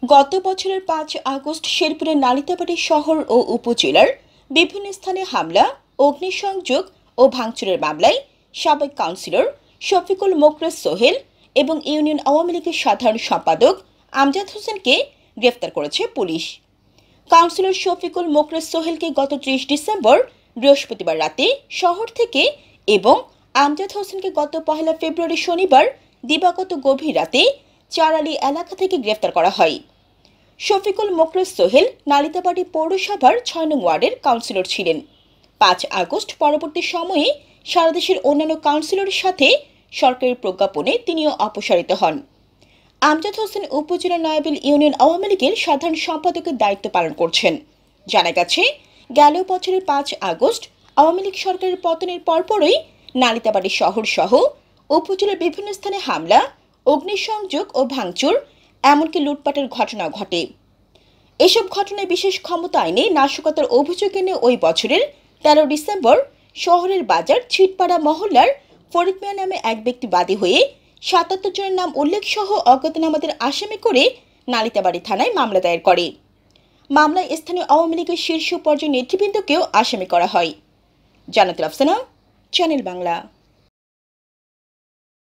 গত বছরের ৫ আগস্ট শেরপুরের নালিতাবাড়ী শহর ও উপজেলার বিভিন্ন স্থানে হামলা, অগ্নিসংযোগ ও ভাঙচুরের মামলায় সাবেক কাউন্সিলর শফিকুল মোকরেজ সোহেল এবং ইউনিয়ন আওয়ামী লীগের সাধারণ সম্পাদক আমজাদ হোসেনকে গ্রেফতার করেছে পুলিশ। কাউন্সিলর শফিকুল মোকরেজ সোহেলকে গত ৩০ ডিসেম্বর বৃহস্পতিবার রাতে শহর থেকে এবং আমজাদ হোসেনকে গত ১ ফেব্রুয়ারি শনিবার দিবাগত গভীর রাতে চারালি এলাকা থেকে গ্রেফতার করা হয়। শফিকুল মোকরেজ সোহেল নালিতাবাড়ী পৌরসভার ৬ নং ওয়ার্ডের কাউন্সিলর ছিলেন। ৫ আগস্ট পরবর্তী সময়ে সারা দেশের অন্যান্য কাউন্সিলরের সাথে সরকারি প্রজ্ঞাপনে তিনিও অপসারিত হন। আমজাদ হোসেন উপজেলা নয়াবিল ইউনিয়ন আওয়ামী লীগের সাধারণ সম্পাদকের দায়িত্ব পালন করছেন। জানা গেছে, গেল বছরের ৫ আগস্ট আওয়ামী লীগ সরকারের পতনের পরপরই নালিতাবাড়ী শহর সহ উপজেলার বিভিন্ন স্থানে হামলা, অগ্নিসংযোগ ও ভাঙচুর এমনকি লুটপাটের ঘটনা ঘটে। এসব ঘটনায় বিশেষ ক্ষমতা আইনে নাশকতার অভিযোগ এনে ওই বছরের ১৩ ডিসেম্বর শহরের বাজার ছিটপাড়া মহল্লার ফরিদ মিয়া নামে এক ব্যক্তি বাদী হয়ে ৭৭ জনের নাম উল্লেখ সহ অজ্ঞাতনামাদের আসামি করে নালিতাবাড়ী থানায় মামলা দায়ের করে। মামলায় স্থানীয় আওয়ামী লীগের শীর্ষ পর্যায়ের নেতৃবৃন্দকেও আসামি করা হয়। জান্নাতুল আফসানা, চ্যানেল বাংলা।